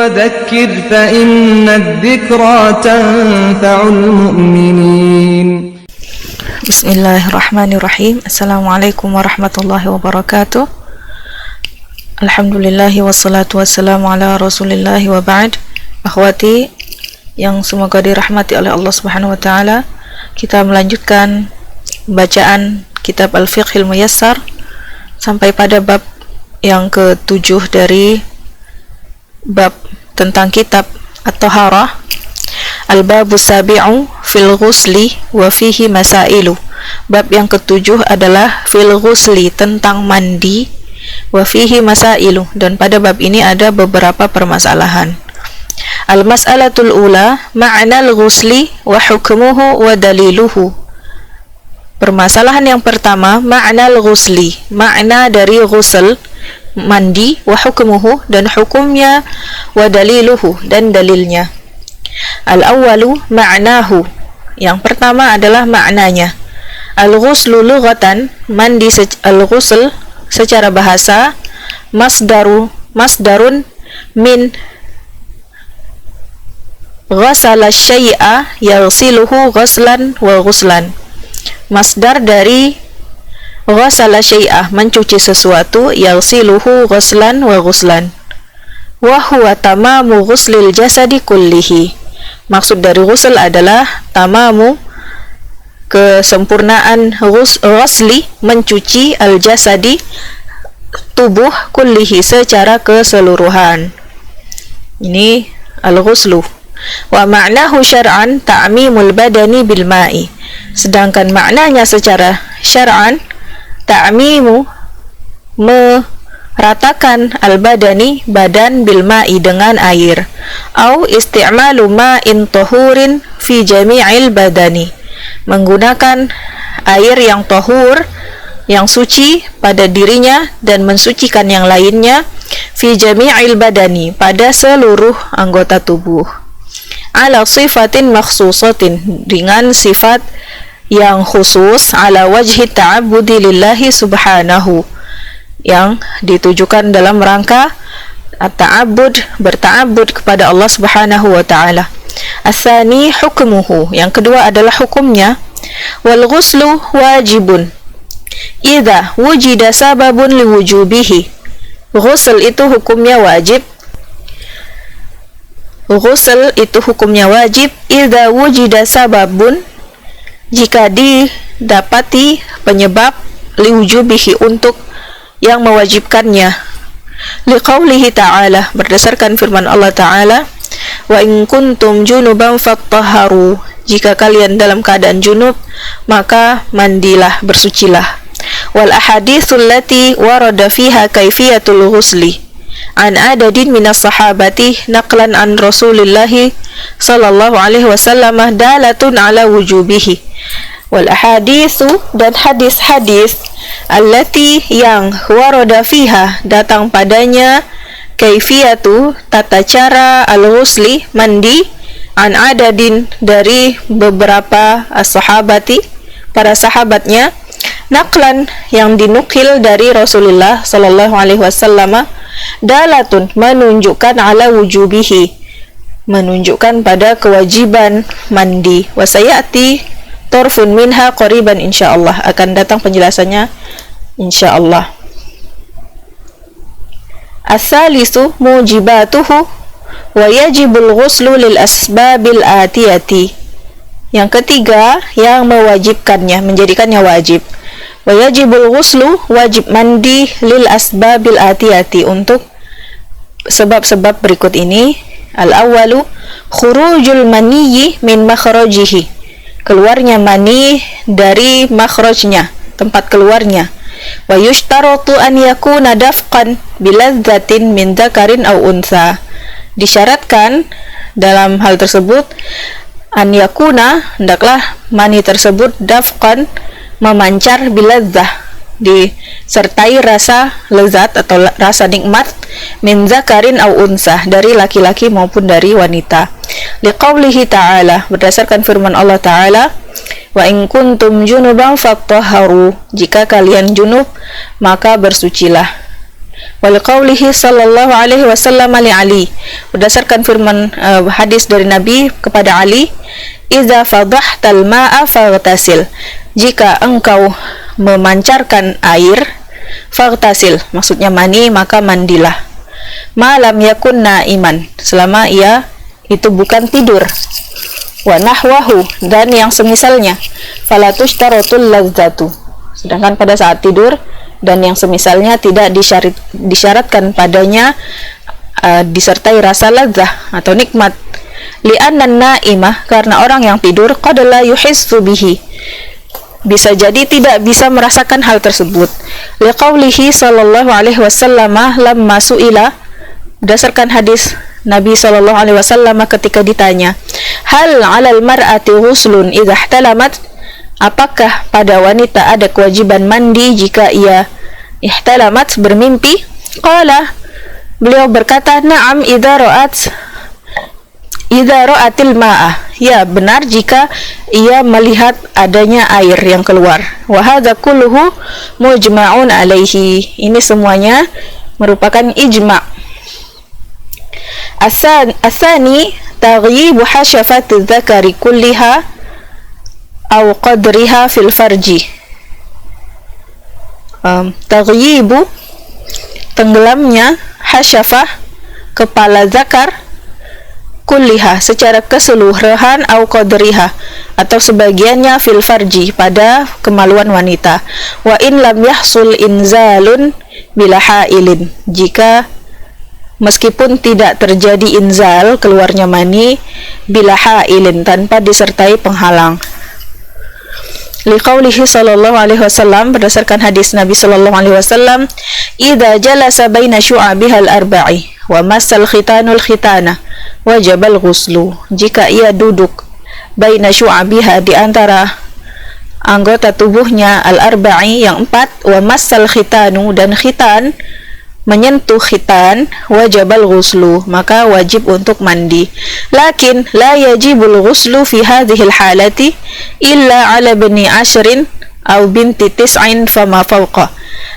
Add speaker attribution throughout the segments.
Speaker 1: وذكر فإن الذكرى تنفع المؤمنين.
Speaker 2: Bismillahirrahmanirrahim. Assalamualaikum warahmatullahi wabarakatuh. Alhamdulillahi wassalatu wassalamu ala rasulillahi wa ba'd. Akhwati yang semoga dirahmati oleh Allah Subhanahu wa taala, kita melanjutkan bacaan kitab Al-Fiqhil Muyassar sampai pada bab yang ke-7 dari bab tentang kitab At-Taharah. Al-babu sabi'u fil ghusli wa fihi masailu. Bab yang ke-7 adalah fil ghusli, tentang mandi, wa fihi masailu, dan pada bab ini ada beberapa permasalahan. Al-mas'alatul ula ma'nal ghusli wa hukmuhu wa daliluhu. Permasalahan yang pertama, ma'nal ghusli, makna dari ghusl, mandi, wa hukmuhu, dan hukumnya, wa daliluhu, dan dalilnya. Al-awwalu ma'nahu, yang pertama adalah maknanya. Al-ghuslu lughatan, mandi, al-ghusl secara bahasa, masdarun min ghasala syai'a yaghsiluhu ghaslan wa ghuslan. Masdar dari ghasala syai'ah, mencuci sesuatu, yaghsiluhu ghaslan wa ghuslan. Wa huwa tamamu ghuslil jasadi kullihi. Maksud dari ghusl adalah tamamu, kesempurnaan ghusli, mencuci, al-jasadi, tubuh, kullihi, secara keseluruhan. Ini al-ghuslu. Wa ma'nahu syar'an ta'mimul badani bil ma'i. Sedangkan maknanya secara syar'an, ta'mimu, meratakan, al-badani, badan, bil ma'i, dengan air, au isti'malu ma'in tahurin fi jami'il badani, menggunakan air yang tahur, yang suci pada dirinya dan mensucikan yang lainnya, fi jami'il badani, pada seluruh anggota tubuh, ala sifatin makhsusatin, dengan sifat yang khusus, ala wajhi ta'abbudi lillahi subhanahu, yang ditujukan dalam rangka at-ta'abbud, berta'abbud kepada Allah Subhanahu wa ta'ala. As-tsani hukmuhu, yang kedua adalah hukumnya. Wal ghuslu wajibun idza wujida sababun liwujubihi. Ghusl itu hukumnya wajib. Ghusl itu hukumnya wajib idza wujida sababun, jika didapati penyebab, liwujubihi, untuk yang mewajibkannya. Liqaulihi ta'ala, berdasarkan firman Allah ta'ala, wa in kuntum junuban fattahharu, jika kalian dalam keadaan junub maka mandilah, bersucilah. Wal ahaditsul lati warada fiha kaifiyatul ghusli an adadin minas sahabati naqlan an Rasulillahi sallallahu alaihi wasallam dalatun ala wujubihi. Wal ahaditsu, dan hadis-hadis, allati, yang, warada fiha, datang padanya, kaifiyatu, tata cara, al-ghusli, mandi, an adadin, dari beberapa as-sahabati, para sahabatnya, naqlan, yang dinukil dari Rasulullah sallallahu alaihi wasallam, dalatun, menunjukkan, ala wujubihi, menunjukkan pada kewajiban mandi. Wasayati torfun minha qoriban, insyaallah, akan datang penjelasannya insyaallah. As-salisu mujibatuhu wa yajibul ghuslu lil asbabil atiyati. Yang ketiga, yang mewajibkannya, menjadikannya wajib. Wa yajibul ghuslu, wajib mandi, lil asbabil atiyati, untuk sebab-sebab berikut ini. Al-awwalu khurujul maniyyi min makhrajihi, keluarnya mani dari makhrajnya, tempat keluarnya. Wa yushtaratu an yakuna dafqan biladzatin min dzakarin aw untha. Disyaratkan dalam hal tersebut, an yakuna, hendaklah mani tersebut, dafqan, memancar, biladzah, disertai rasa lezat atau rasa nikmat, min zakarin au unsah, dari laki-laki maupun dari wanita. Liqaulihi ta'ala, berdasarkan firman Allah ta'ala, wa in kuntum junuban fattahharu, jika kalian junub maka bersucilah. wa liqaulihi sallallahu alaihi wasallam li Ali, berdasarkan firman hadis dari Nabi kepada Ali, idza fadhahtal ma'a faghtasil, jika engkau memancarkan air, faghtasil maksudnya mani, maka mandilah, malam yakun naiman, selama ia itu bukan tidur, wa nahwahu, dan yang semisalnya, falatushtarotul ladzatu, sedangkan pada saat tidur dan yang semisalnya tidak disyaratkan padanya disertai rasa ladzah atau nikmat. Li'anna naimah, karena orang yang tidur, qad la yuhissu bihi, bisa jadi tidak bisa merasakan hal tersebut. Liqaulihi sallallahu alaihi wasallam lamma su'ila, berdasarkan hadis Nabi sallallahu alaihi wasallam ketika ditanya, hal 'alal mar'ati ghuslun idza ihtalamat, apakah pada wanita ada kewajiban mandi jika ia ihtalamat, bermimpi? Qala, beliau berkata, na'am idza ra'atil ma'ah, ya benar jika ia melihat adanya air yang keluar. Wa hadza kulluhu mujma'un alaihi, ini semuanya merupakan ijma'. Asani taghyibu hasyafati dzakari kulliha aw qadriha fil farji. Taghyibu, tenggelamnya, hasyafah, kepala zakar, kulliha, secara keseluruhan, au qadriha, atau sebagiannya, fil farji, pada kemaluan wanita. Wa in lam yahsul inzalun bila hailin, jika meskipun tidak terjadi inzal, keluarnya mani, bila hailin, tanpa disertai penghalang. Liqaulihi sallallahu alaihi wasallam, berdasarkan hadis Nabi sallallahu alaihi wasallam, idza jalasa baina syu'abihal arba'i wa massal khitanul khitana wajibal ghuslu, jika ia duduk baina syu'abiha, di antara anggota tubuhnya, al-arba'i yang 4, wa massal khitanu, dan khitan menyentuh khitan, wajibal ghuslu, maka wajib untuk mandi. Lakin la yajibul ghuslu fi hadhil halati illa ala bani ashrin aw binti tis'in fama fawqa,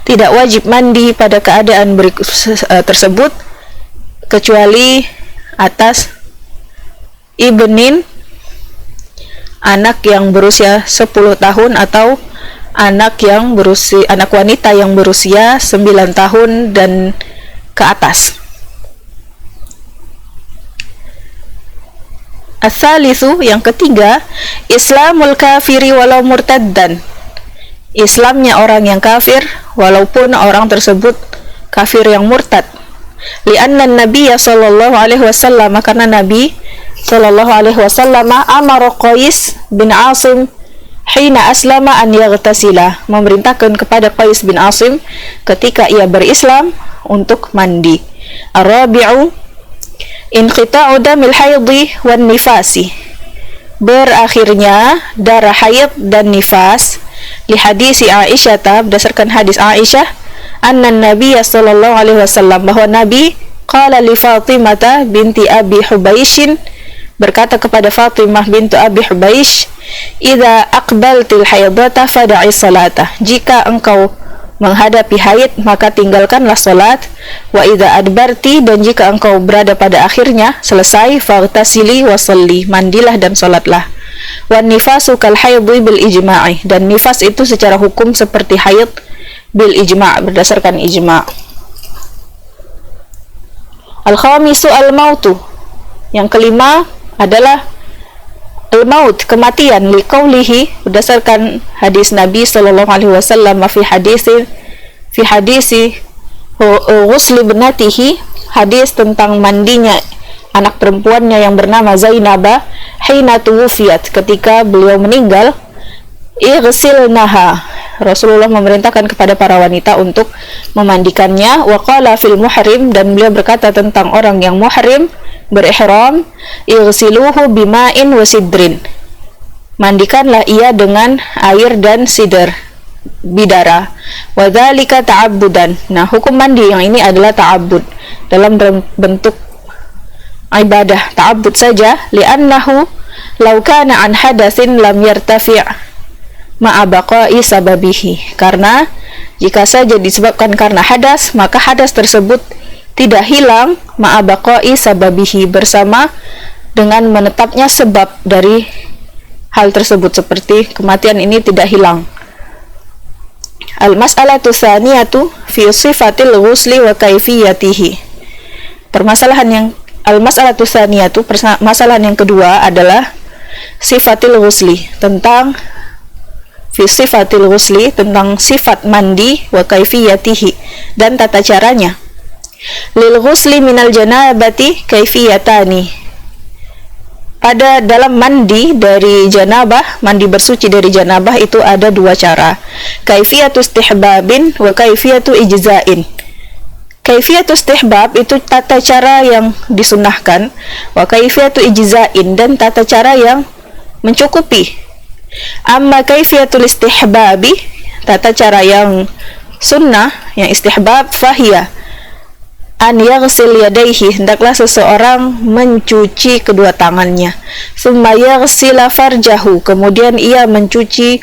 Speaker 2: tidak wajib mandi pada keadaan tersebut kecuali atas ibnin, anak yang berusia 10 tahun, atau anak wanita yang berusia 9 tahun dan ke atas. Ats-tsalitsu, yang ketiga, Islamul kafiri walau murtaddan, Islamnya orang yang kafir walaupun orang tersebut kafir yang murtad. Li'anna Nabiyya sallallahu alaihi wasallam, karena Nabi sallallahu alaihi wasallam amara Qais bin Asim hina aslama an yaghtasila, memerintahkan kepada Qais bin Asim ketika ia berislam untuk mandi. Ar-rabi'u inqita'u damil haidhi wan nifasi, berakhirnya darah haid dan nifas. Li hadisi Aisyah, berdasarkan hadis Aisyah, anna Nabiy sallallahu alaihi wasallam, bahwa Nabi qala li Fatimah binti Abi Hubaishin, berkata kepada Fatimah bintu Abi Hubaish, idza aqbaltil haidata fada'i salata, jika engkau menghadapi haid maka tinggalkanlah salat. Wa idza adbarti, dan jika engkau berada pada akhirnya selesai, faghtasili wa shalli, mandilah dan salatlah. Wan nifasu kal haidhi bil ijma'i, dan nifas itu secara hukum seperti haid bil ijma', berdasarkan ijma'. Al-khamisu al-mautu, yang kelima adalah al-maut, kematian. Liqaulihi, berdasarkan hadis Nabi sallallahu alaihi wasallam fi hadisi ghusli ibnatihi, hadis tentang mandinya anak perempuannya yang bernama Zainabah, hina tuwufiyat, ketika beliau meninggal, ighsilnaha, Rasulullah memerintahkan kepada para wanita untuk memandikannya. Wa qala fil muhrim, dan beliau berkata tentang orang yang muhrim, berihram, ighsiluhu bima'in wa sidrin, mandikanlah ia dengan air dan sidr, bidara. Wa dzalika ta'abbudan, nah hukum mandi yang ini adalah ta'abbud, dalam bentuk ibadah, ta'abbud saja. Li'annahu law kana an hadatsin lam yartafi' ma'a baqa'i sababihi, karena jika saja disebabkan karena hadas, maka hadas tersebut tidak hilang ma'a baqa'i sababihi, bersama dengan menetapnya sebab dari hal tersebut, seperti kematian ini tidak hilang. Al-mas'alatu tsaniyatu fi sifatil ghusli wa kaifiyatihi. Al-mas'alatu tsaniyatu, permasalahan yang kedua adalah sifatil ghusli, tentang fi sifatil ghusli, tentang sifat mandi, wa kaifiyatihi, dan tata caranya. Lil ghusli minal janabati kaifiyatani. Pada dalam mandi dari janabah, mandi bersuci dari janabah itu ada dua cara. Kaifiyatu istihbabin wa kaifiyatu ijza'in. Kaifiyatu istihbab itu tata cara yang disunahkan, wa kaifiyatu ijza'in, dan tata cara yang mencukupi. Amma kaifiyatul istihbabi, tata cara yang sunnah, yang istihbab, fahiyah an yaghsil yadayhi, hendaklah seseorang mencuci kedua tangannya. Summa yaghsila farjahu, kemudian ia mencuci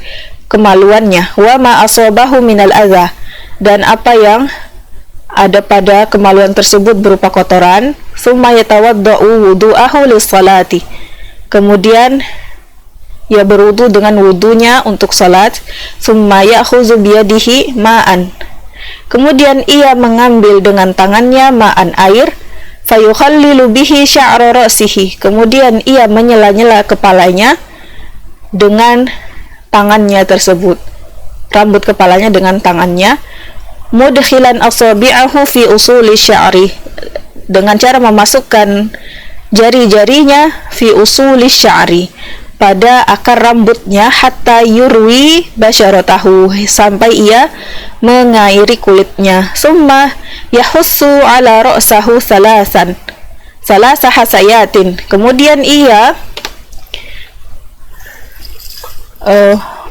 Speaker 2: kemaluannya. Wa ma asabahu minal adza, dan apa yang ada pada kemaluan tersebut berupa kotoran. Summa yatawaddau wudu'ahu lis-salati, kemudian ia berwudu dengan wudunya untuk salat. Summa ya'khudhu biyadihi ma'an, kemudian ia mengambil dengan tangannya ma'an, air. Fayukhallilu bihi sya'ra ra'sihi, kemudian ia menyela-nyela kepalanya dengan tangannya tersebut, rambut kepalanya dengan tangannya. Mudkhilan asabi'ahu fi usuli sya'ri, dengan cara memasukkan jari-jarinya fi usuli sya'ri, pada akar rambutnya, hatta yurwi basyaratahu, sampai ia mengairi kulitnya. Summa yahussu ala ra'sahu salasa hasayatin, kemudian ia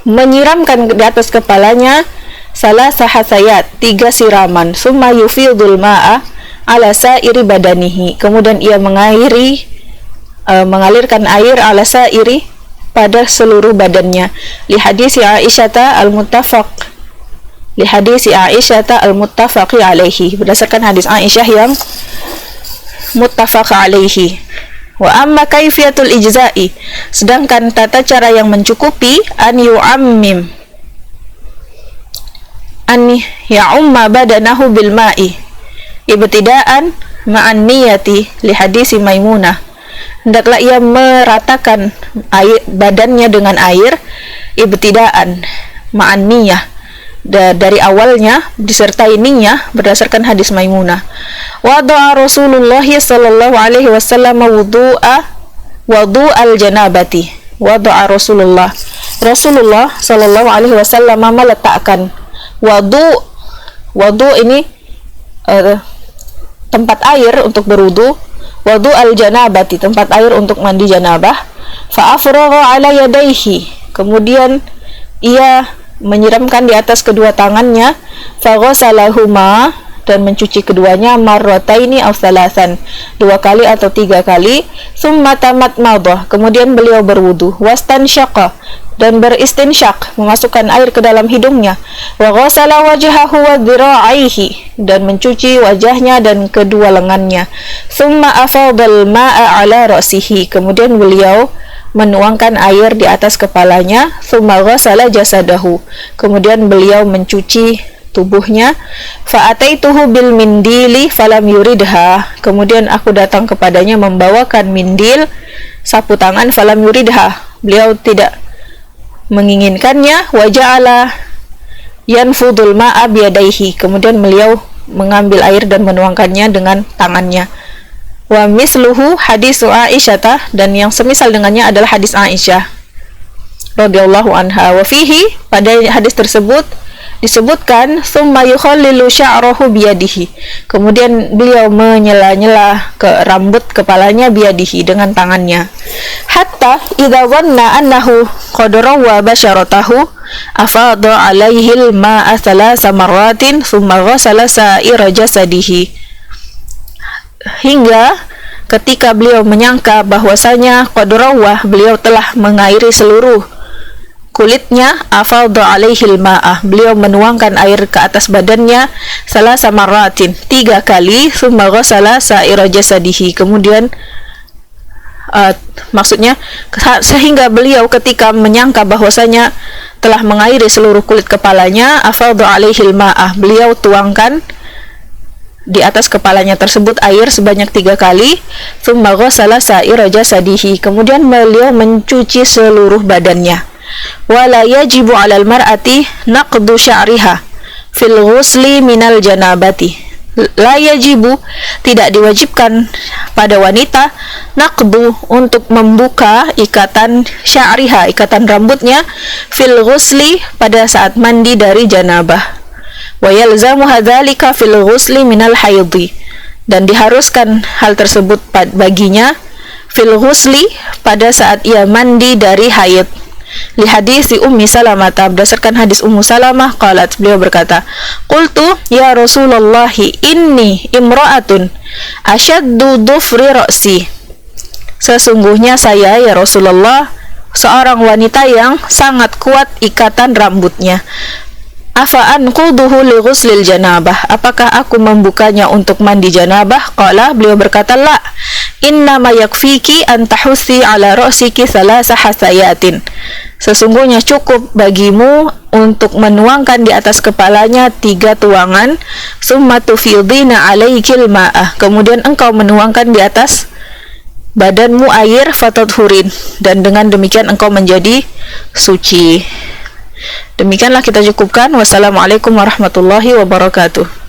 Speaker 2: menyiramkan di atas kepalanya salasa hasayat, 3 siraman. Summa yufidul ma'a ala sa'iri badanihi, kemudian ia mengalirkan air ala sa'iri, pada seluruh badannya. Li hadisi Aisyata al-muttafaqi alaihi, berdasarkan hadis Aisyah yang muttafaq alaihi. Wa amma kaifiyatul ijza'i, sedangkan tata cara yang mencukupi, an ya'umma badanahu bil ma'i ibtida'an ma'an niyati, li hadisi Maimunah, hendaklah ia meratakan badannya dengan air, ibtidaan ma'an niyah, dari awalnya disertai niyah, berdasarkan hadis Maimunah. Wada'a Rasulullah sallallahu alaihi wasallam wudu'al janabati. Wada'a Rasulullah sallallahu alaihi wasallam meletakkan wudu ini tempat air untuk berwudu. Wudu al-janabati, tempat air untuk mandi janabah. Fa'afragha ala yadayhi, kemudian ia menyiramkan di atas kedua tangannya. Faghasalahuma, dan mencuci keduanya. Marrataini aw thalathan, 2 kali atau 3 kali. Summa tamatmadah, kemudian beliau berwudu. Wastansyaqa, dan beristinsyak, memasukkan air ke dalam hidungnya. Wa ghasala wajhahu wa dhira'aihi, dan mencuci wajahnya dan kedua lengannya. Summa afadal ma'a ala ra'sihi, kemudian beliau menuangkan air di atas kepalanya. Summa ghasala jasadahu, kemudian beliau mencuci tubuhnya. Fa'ataituhu bil mindili falam yuridha, kemudian aku datang kepadanya membawakan mindil, sapu tangan. Falam yuridha, beliau tidak menginginkannya. Wa ja'ala yanfudul ma'a biyadaihi, kemudian beliau mengambil air dan menuangkannya dengan tangannya. Wa misluhu hadisu Aisyah, dan yang semisal dengannya adalah hadis Aisyah radhiyallahu anha. Wa fihi, pada hadis tersebut disebutkan summa yukhallilu sya'rahu biyadihi, kemudian beliau menyela-nyela ke rambut kepalanya biyadihi, dengan tangannya. Hatta idza dhanna annahu qad rawwa basyaratahu afadha alaihi al-ma'a thalatha marratin thumma ghasala sa'ira jasadihi, hingga ketika beliau menyangka bahwasanya qad rawwa, beliau telah mengairi seluruh kulitnya, afadha alaihil ma'ah, beliau menuangkan air ke atas badannya salasa marratin, 3 kali, tsumma ghassala sa'ira jasadihi, kemudian maksudnya sehingga beliau ketika menyangka bahwasanya telah mengairi seluruh kulit kepalanya, afadha alaihil ma'ah, beliau tuangkan di atas kepalanya tersebut air sebanyak 3 kali, tsumma ghassala sa'ira jasadihi, kemudian beliau mencuci seluruh badannya. Wala yajibu 'alal mar'ati naqdu sya'riha fil ghusli minal janabati. La yajibu, tidak diwajibkan pada wanita, naqdu, untuk membuka ikatan sya'riha, ikatan rambutnya, fil ghusli, pada saat mandi dari janabah. Wa yalzamu hadzalika fil ghusli minal haidhi, dan diharuskan hal tersebut baginya fil ghusli, pada saat ia mandi dari haid. Li hadis Ummi Salamah, berdasarkan hadis Ummu Salamah, qalat, beliau berkata, qultu ya Rasulullah, inni imra'atun ashaddu dhufri ra'si, sesungguhnya saya, ya Rasulullah, seorang wanita yang sangat kuat ikatan rambutnya. Afa anquduhu li ghuslil janabah, apakah aku membukanya untuk mandi janabah? Qala, beliau berkata, la, innama yakfiki an tahussi ala ra'siki thalatha hasayatin, sesungguhnya cukup bagimu untuk menuangkan di atas kepalanya 3 tuangan, summa tufidina alaikil ma'ah, kemudian engkau menuangkan di atas badanmu air, fatadhurin, dan dengan demikian engkau menjadi suci. Demikianlah kita cukupkan. Wassalamualaikum warahmatullahi wabarakatuh.